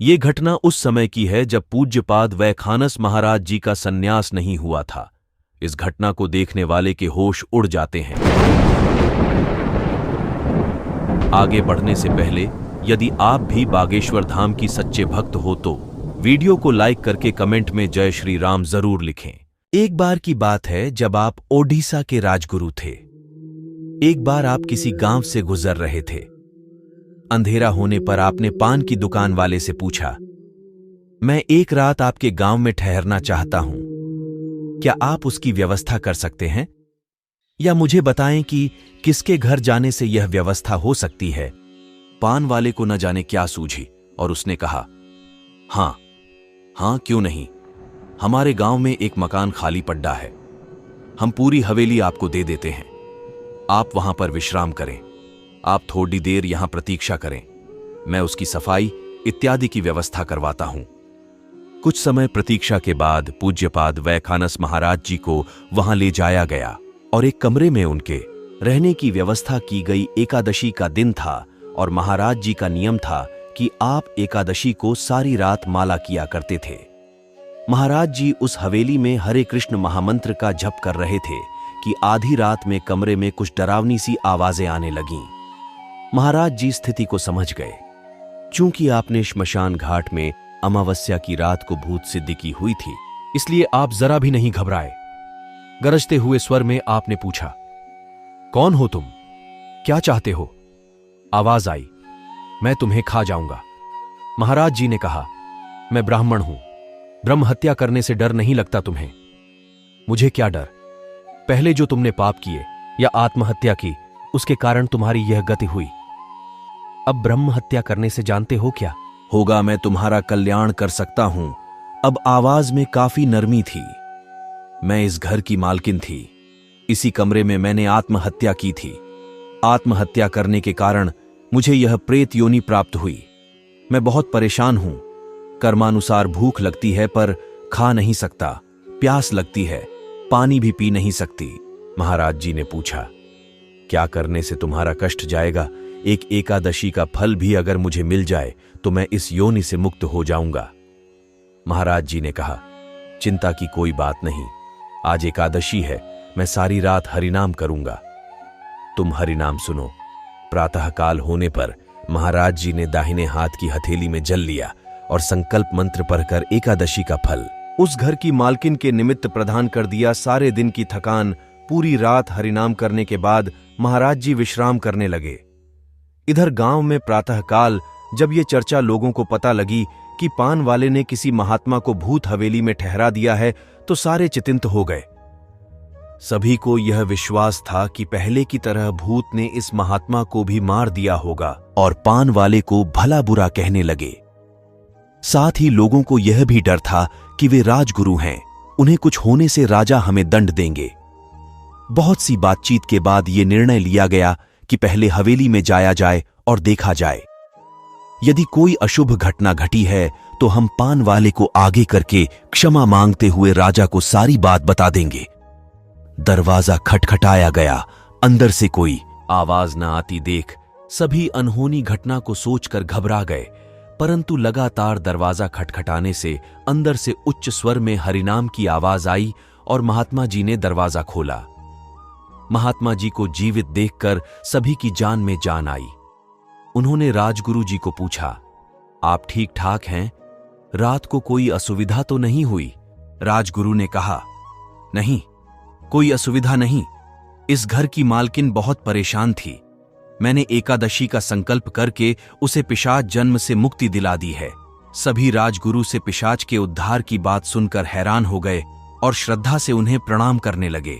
ये घटना उस समय की है जब पूज्यपाद वैखानस महाराज जी का संन्यास नहीं हुआ था। इस घटना को देखने वाले के होश उड़ जाते हैं। आगे बढ़ने से पहले यदि आप भी बागेश्वर धाम की सच्चे भक्त हो तो वीडियो को लाइक करके कमेंट में जय श्री राम जरूर लिखें। एक बार की बात है जब आप ओडिशा के राजगुरु थे। एक बार आप किसी गांव से गुजर रहे थे। अंधेरा होने पर आपने पान की दुकान वाले से पूछा, मैं एक रात आपके गांव में ठहरना चाहता हूं, क्या आप उसकी व्यवस्था कर सकते हैं? या मुझे बताएं कि किसके घर जाने से यह व्यवस्था हो सकती है। पान वाले को न जाने क्या सूझी और उसने कहा, हाँ क्यों नहीं, हमारे गांव में एक मकान खाली पड़ा है, हम पूरी हवेली आपको दे देते हैं। आप वहां पर विश्राम करें, आप थोड़ी देर यहां प्रतीक्षा करें, मैं उसकी सफाई इत्यादि की व्यवस्था करवाता हूं। कुछ समय प्रतीक्षा के बाद पूज्यपाद वैखानस महाराज जी को वहां ले जाया गया और एक कमरे में उनके रहने की व्यवस्था की गई। एकादशी का दिन था और महाराज जी का नियम था कि आप एकादशी को सारी रात माला किया करते थे। महाराज जी उस हवेली में हरे कृष्ण महामंत्र का जप कर रहे थे कि आधी रात में कमरे में कुछ डरावनी सी आवाजें आने लगीं। महाराज जी स्थिति को समझ गए। चूंकि आपने श्मशान घाट में अमावस्या की रात को भूत सिद्धि की हुई थी, इसलिए आप जरा भी नहीं घबराए। गरजते हुए स्वर में आपने पूछा, कौन हो तुम, क्या चाहते हो? आवाज आई, मैं तुम्हें खा जाऊंगा। महाराज जी ने कहा, मैं ब्राह्मण हूं, ब्रह्म हत्या करने से डर नहीं लगता तुम्हें? मुझे क्या डर, पहले जो तुमने पाप किए या आत्महत्या की उसके कारण तुम्हारी यह गति हुई। अब ब्रह्म हत्या करने से जानते हो क्या होगा? मैं तुम्हारा कल्याण कर सकता हूं। अब आवाज में काफी नरमी थी। मैं इस घर की मालकिन थी, इसी कमरे में मैंने आत्महत्या की थी। आत्महत्या करने के कारण मुझे यह प्रेत योनि प्राप्त हुई। मैं बहुत परेशान हूं। कर्मानुसार भूख लगती है पर खा नहीं सकता, प्यास लगती है, पानी भी पी नहीं सकती। महाराज जी ने पूछा, क्या करने से तुम्हारा कष्ट जाएगा? एक एकादशी का फल भी अगर मुझे मिल जाए तो मैं इस योनि से मुक्त हो जाऊंगा। महाराज जी ने कहा, चिंता की कोई बात नहीं, आज एकादशी है, मैं सारी रात हरिनाम करूंगा। तुम हरिनाम सुनो। प्रातःकाल होने पर महाराज जी ने दाहिने हाथ की हथेली में जल लिया और संकल्प मंत्र पढ़कर एकादशी का फल उस घर की मालकिन के निमित्त प्रदान कर दिया। सारे दिन की थकान, पूरी रात हरिनाम करने के बाद महाराज जी विश्राम करने लगे। इधर गांव में प्रातःकाल जब ये चर्चा लोगों को पता लगी कि पान वाले ने किसी महात्मा को भूत हवेली में ठहरा दिया है तो सारे चिंतित हो गए। सभी को यह विश्वास था कि पहले की तरह भूत ने इस महात्मा को भी मार दिया होगा और पान वाले को भला बुरा कहने लगे। साथ ही लोगों को यह भी डर था कि वे राजगुरु हैं, उन्हें कुछ होने से राजा हमें दंड देंगे। बहुत सी बातचीत के बाद यह निर्णय लिया गया कि पहले हवेली में जाया जाए और देखा जाए। यदि कोई अशुभ घटना घटी है तो हम पान वाले को आगे करके क्षमा मांगते हुए राजा को सारी बात बता देंगे। दरवाजा खटखटाया गया। अंदर से कोई आवाज न आती देख सभी अनहोनी घटना को सोचकर घबरा गए, परंतु लगातार दरवाजा खटखटाने से अंदर से उच्च स्वर में हरिनाम की आवाज आई और महात्मा जी ने दरवाजा खोला। महात्मा जी को जीवित देखकर सभी की जान में जान आई। उन्होंने राजगुरु जी को पूछा, आप ठीक ठाक हैं? रात को कोई असुविधा तो नहीं हुई? राजगुरु ने कहा, नहीं, कोई असुविधा नहीं। इस घर की मालकिन बहुत परेशान थी। मैंने एकादशी का संकल्प करके उसे पिशाच जन्म से मुक्ति दिला दी है। सभी राजगुरु से पिशाच के उद्धार की बात सुनकर हैरान हो गए और श्रद्धा से उन्हें प्रणाम करने लगे।